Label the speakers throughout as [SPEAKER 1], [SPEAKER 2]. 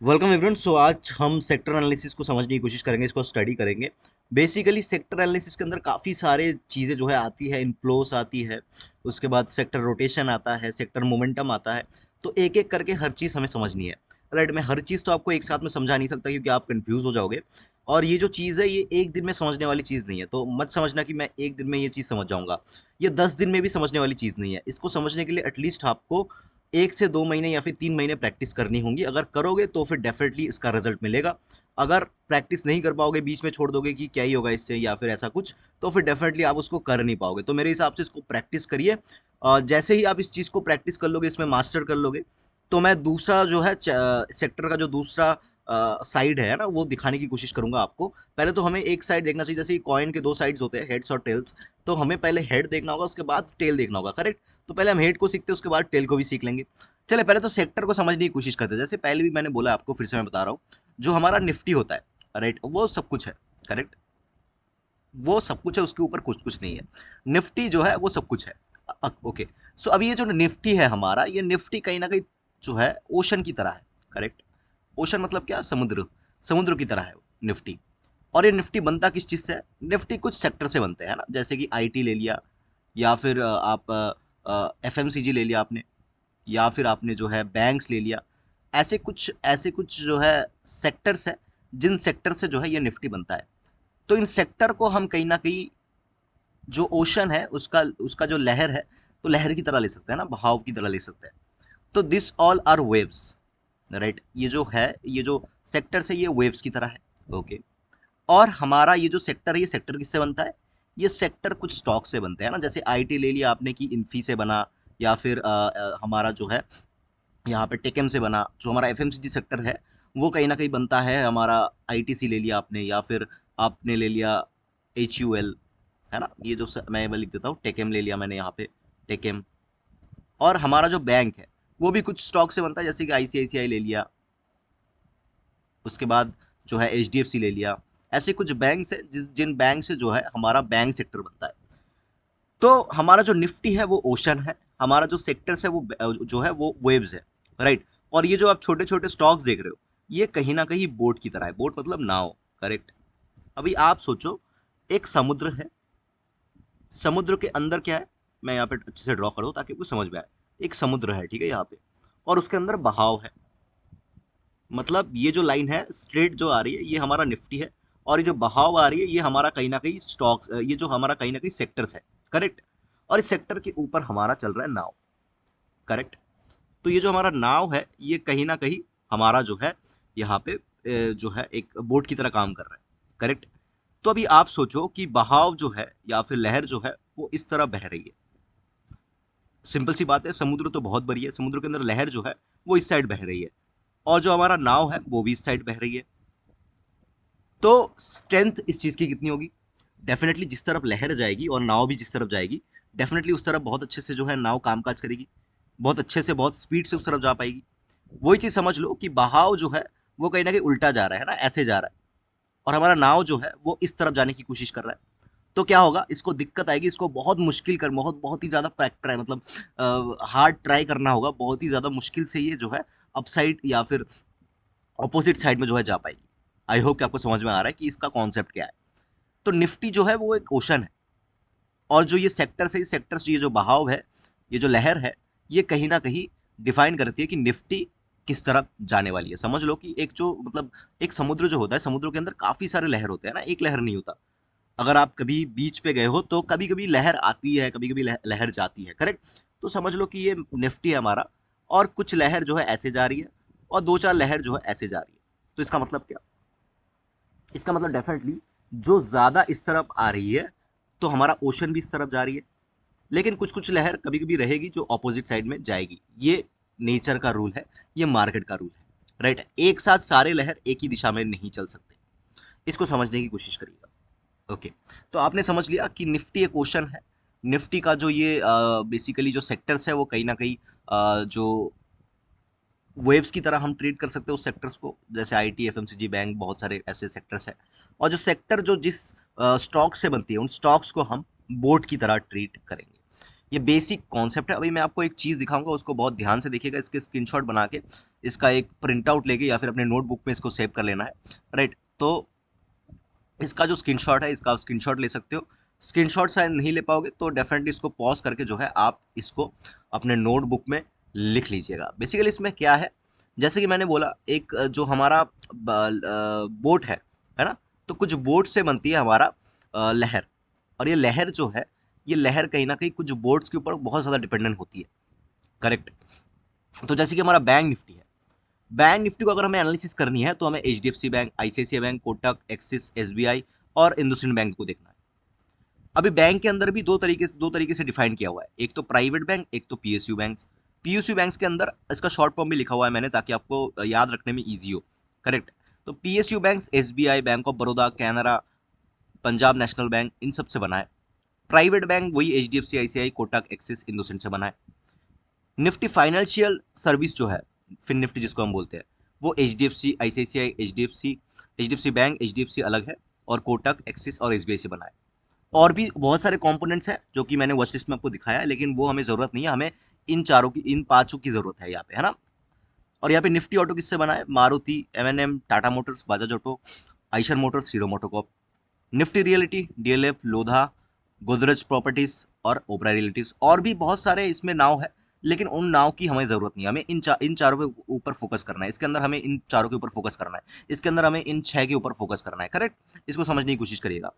[SPEAKER 1] Welcome everyone. सो आज हम sector analysis को समझने की कोशिश करेंगे, इसको स्टडी करेंगे। बेसिकली सेक्टर एनालिसिस के अंदर काफ़ी सारे चीज़ें जो है आती है, इनफ्लोस आती है, उसके बाद सेक्टर रोटेशन आता है, सेक्टर मोमेंटम आता है। तो एक एक करके हर चीज़ हमें समझनी है। राइट, मैं हर चीज़ तो आपको एक साथ में समझा नहीं सकता क्योंकि आप कंफ्यूज हो जाओगे। और ये जो चीज़ है ये एक दिन में समझने वाली चीज़ नहीं है, तो मत समझना कि मैं एक दिन में ये चीज़ समझ जाऊंगा। ये 10 दिन में भी समझने वाली चीज़ नहीं है। इसको समझने के लिए एटलीस्ट आपको 1 से 2 महीने या फिर 3 महीने प्रैक्टिस करनी होंगी। अगर करोगे तो फिर डेफिनेटली इसका रिजल्ट मिलेगा। अगर प्रैक्टिस नहीं कर पाओगे, बीच में छोड़ दोगे कि क्या ही होगा इससे या फिर ऐसा कुछ, तो फिर डेफिनेटली आप उसको कर नहीं पाओगे। तो मेरे हिसाब से इसको प्रैक्टिस करिए। जैसे ही आप इस चीज़ को प्रैक्टिस कर लोगे, इसमें मास्टर कर लोगे, तो मैं दूसरा जो है सेक्टर का जो दूसरा साइड है ना वो दिखाने की कोशिश करूंगा आपको। पहले तो हमें एक साइड देखना चाहिए, जैसे कॉइन के दो साइड्स होते हैं, हेड्स और टेल्स। तो हमें पहले हेड देखना होगा, उसके बाद टेल देखना होगा, करेक्ट। तो पहले हम हेड को सीखते हैं, उसके बाद टेल को भी सीख लेंगे। चले पहले तो सेक्टर को समझने की कोशिश करते हैं। जैसे पहले भी मैंने बोला आपको, फिर से मैं बता रहा हूँ। जो हमारा निफ्टी होता है, राइट, वो सब कुछ है, करेक्ट। वो सब कुछ है, उसके ऊपर कुछ कुछ नहीं है। निफ्टी जो है वो सब कुछ है। ओके। सो अभी ये जो निफ्टी है हमारा, ये निफ्टी कहीं ना कहीं जो है ओशन की तरह है, करेक्ट। ओशन मतलब क्या? समुद्र। समुद्र की तरह है निफ्टी। और ये निफ्टी बनता किस चीज से है? निफ्टी कुछ सेक्टर से बनते हैं ना, जैसे कि आईटी ले लिया, या फिर आप एफएमसीजी ले लिया आपने, या फिर आपने जो है बैंक्स ले लिया। ऐसे कुछ जो है सेक्टर्स है, जिन सेक्टर से जो है ये निफ्टी बनता है। तो इन सेक्टर को हम कहीं ना कहीं जो ओशन है उसका उसका जो लहर है, तो लहर की तरह ले सकते हैं ना, बहाव की तरह ले सकते हैं। तो this all are waves, right. ये जो है, ये जो सेक्टर है ये वेव्स की तरह है। ओके। और हमारा ये जो सेक्टर है, ये सेक्टर किससे बनता है? ये सेक्टर कुछ स्टॉक से बनते हैं ना, जैसे आईटी ले लिया आपने कि इन्फी से बना, या फिर हमारा जो है यहाँ पे टेकेम से बना। जो हमारा एफएमसीजी सेक्टर है वो कहीं ना कहीं बनता है हमारा, आईटीसी ले लिया आपने, या फिर आपने ले लिया एचयूएल, है ना। ये जो मैं लिख देता हूँ, टेकेम ले लिया मैंने यहाँ पे, टेकेम। और हमारा जो बैंक है वो भी कुछ स्टॉक से बनता है, जैसे कि आईसीआईसीआई ले लिया, उसके बाद जो है एचडीएफसी ले लिया। ऐसे कुछ बैंक है जिन बैंक से जो है हमारा बैंक सेक्टर बनता है। तो हमारा जो निफ्टी है वो ओशन है, हमारा जो सेक्टर्स है वो जो है वो वेव्स है, राइट। और ये जो आप छोटे छोटे स्टॉक्स देख रहे हो, ये कहीं ना कहीं बोट की तरह है। बोट मतलब नाव, करेक्ट। अभी आप सोचो, एक समुद्र है, समुद्र के अंदर क्या है? मैं यहाँ पे अच्छे से ड्रॉ कर दूं ताकि आपको समझ में आए। एक समुद्र है, ठीक है, यहाँ पे, और उसके अंदर बहाव है। मतलब ये जो लाइन है स्ट्रेट जो आ रही है ये हमारा निफ्टी है, और ये जो बहाव आ रही है ये हमारा कहीं ना कहीं स्टॉक्स, ये जो हमारा कहीं ना कहीं सेक्टर्स है, करेक्ट। और इस सेक्टर के ऊपर हमारा चल रहा है नाव, करेक्ट। तो ये जो हमारा नाव है ये कहीं ना कहीं हमारा जो है यहाँ पे जो है एक बोट की तरह काम कर रहा है, करेक्ट। तो अभी आप सोचो कि बहाव जो है या फिर लहर जो है वो इस तरह बह रही है। सिंपल सी बात है, समुद्र तो बहुत बड़ी है, समुद्र के अंदर लहर जो है वो इस साइड बह रही है, और जो हमारा नाव है वो भी इस साइड बह रही है। तो स्ट्रेंथ इस चीज की कितनी होगी? डेफिनेटली जिस तरफ लहर जाएगी और नाव भी जिस तरफ जाएगी, डेफिनेटली उस तरफ बहुत अच्छे से जो है नाव कामकाज करेगी, बहुत अच्छे से, बहुत स्पीड से उस तरफ जा पाएगी। वही चीज समझ लो कि बहाव जो है वो कहीं ना कहीं उल्टा जा रहा है ना, ऐसे जा रहा है, और हमारा नाव जो है वो इस तरफ जाने की कोशिश कर रहा है। तो क्या होगा? इसको दिक्कत आएगी, इसको बहुत मुश्किल कर, बहुत बहुत ही ज्यादा ट्राई, मतलब हार्ड ट्राई करना होगा, बहुत ही ज्यादा मुश्किल से ये जो है अपसाइड या फिर अपोजिट साइड में जो है जा पाएगी। आई होप कि आपको समझ में आ रहा है कि इसका कॉन्सेप्ट क्या है। तो निफ्टी जो है वो एक ओशन है, और जो ये सेक्टर्स है, ये सेक्टर्स, ये जो बहाव है, ये जो लहर है, ये कहीं ना कहीं डिफाइन करती है कि निफ्टी किस तरफ जाने वाली है। समझ लो कि एक जो मतलब एक समुद्र जो होता है, समुद्र के अंदर काफी सारे लहर होते हैं ना, एक लहर नहीं होता। अगर आप कभी बीच पे गए हो तो कभी कभी लहर आती है, कभी कभी लहर जाती है, करेक्ट। तो समझ लो कि ये निफ्टी है हमारा, और कुछ लहर जो है ऐसे जा रही है, और दो चार लहर जो है ऐसे जा रही है। तो इसका मतलब क्या? इसका मतलब डेफिनेटली जो ज्यादा इस तरफ आ रही है, तो हमारा ओशन भी इस तरफ जा रही है। लेकिन कुछ कुछ लहर कभी कभी रहेगी जो ऑपोजिट साइड में जाएगी। ये नेचर का रूल है, ये मार्केट का रूल है, राइट। एक साथ सारे लहर एक ही दिशा में नहीं चल सकते। इसको समझने की कोशिश करिएगा। ओके। तो आपने समझ लिया कि निफ्टी एक ओशन है। निफ्टी का जो ये बेसिकली जो सेक्टर्स है वो कहीं ना कहीं जो वेव्स की तरह हम ट्रीट कर सकते हैं उस सेक्टर्स को, जैसे आईटी, एफएमसीजी, बैंक, बहुत सारे ऐसे सेक्टर्स हैं। और जो सेक्टर जो जिस स्टॉक से बनती है, उन स्टॉक्स को हम बोट की तरह ट्रीट करेंगे। ये बेसिक कॉन्सेप्ट है। अभी मैं आपको एक चीज़ दिखाऊंगा, उसको बहुत ध्यान से देखिएगा। इसके स्क्रीनशॉट बना के इसका एक प्रिंट आउट लेके या फिर अपने नोटबुक में इसको सेव कर लेना है, राइट। तो इसका जो स्क्रीनशॉट है, इसका स्क्रीनशॉट ले सकते हो। स्क्रीनशॉट शायद नहीं ले पाओगे तो डेफिनेटली इसको पॉज करके जो है आप इसको अपने नोटबुक में लिख लीजिएगा। बेसिकली इसमें क्या है, जैसे कि मैंने बोला, एक जो हमारा बोट है ना, तो कुछ बोट से बनती है हमारा लहर। और ये लहर जो है, ये लहर कहीं ना कहीं कुछ बोट्स के ऊपर बहुत ज़्यादा डिपेंडेंट होती है, करेक्ट। तो जैसे कि हमारा बैंक निफ्टी है, बैंक निफ्टी को अगर हमें एनालिसिस करनी है तो हमें HDFC bank, ICICI bank, Kotak, axis, SBI और इंडसइंड बैंक को देखना है। अभी बैंक के अंदर भी दो तरीके से डिफाइन किया हुआ है, एक तो प्राइवेट बैंक, एक तो पीएसयू बैंक। पीएसयू बैंक के अंदर इसका शॉर्ट फॉर्म भी लिखा हुआ है मैंने, ताकि आपको याद रखने में ईजी हो, करेक्ट। तो PSU bank SBI, bank of Baroda, Canara, Punjab national bank, इन सब से बना है। प्राइवेट बैंक वही HDFC, ICI, Kotak, Axis, IndusInd से बना है। निफ्टी फाइनेंशियल सर्विस जो है, फिन निफ्टी जिसको हम बोलते हैं, वो H D F C, ICICI, H D F C bank, H D F C अलग है, और कोटक, एक्सिस और एसबीआई से बना है। और भी बहुत सारे कंपोनेंट्स हैं जो कि मैंने वॉच लिस्ट में आपको दिखाया है, लेकिन वो हमें जरूरत नहीं है। हमें इन पांचों की जरूरत है यहाँ पे, है ना। और यहाँ पे निफ्टी ऑटो किससे बना है, Maruti, MNM, Tata motors, Bajaj auto, Eicher motors, Hero MotoCorp. Nifty realty, DLF, Lodha, Godrej properties और ओबरा रियलिटीज। और भी बहुत सारे इसमें नाव है, लेकिन उन नाव की हमें जरूरत नहीं है। हमें इन चारों के ऊपर फोकस करना है। इसके अंदर हमें इन चारों के ऊपर फोकस करना है। इसके अंदर हमें इन 6 के ऊपर फोकस करना है, करेक्ट। इसको समझने की कोशिश करिएगा।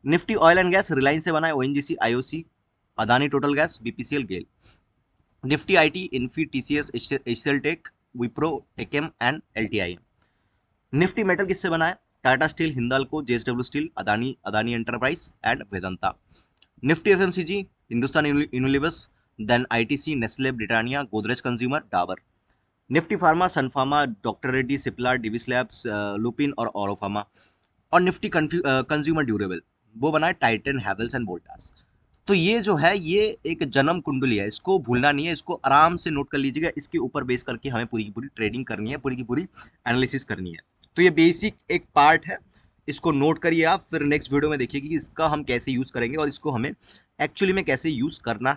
[SPEAKER 1] Nifty oil and gas, Reliance से बना है, ONGC, IOC, Adani Total gas, BPCL, GAIL. Nifty IT, Infy, TCS, HCL tech, Wipro, tech M and LTI. Nifty metal किससे बना है, Tata steel, Hindalco, JSW steel, Adani Adani enterprise and Vedanta. Nifty FMCG, Hindustan Unilevers, then ITC, Nestle, Britannia, Godrej consumer, Dabur. Nifty pharma, Sun pharma, doctor Reddy, Cipla, Divi's labs, Lupin और Auro pharma. और Nifty consumer durable, वो बना है Titan, Havells and Voltas. तो ये जो है, ये एक जन्म कुंडली है, इसको भूलना नहीं है, इसको आराम से नोट कर लीजिएगा। इसके ऊपर बेस करके हमें पूरी की पूरी ट्रेडिंग करनी है, पूरी की पूरी एनालिसिस करनी है। तो ये बेसिक एक पार्ट है, इसको नोट करिए आप। फिर नेक्स्ट वीडियो में देखिए कि इसका हम कैसे यूज़ करेंगे और इसको हमें एक्चुअली में कैसे यूज़ करना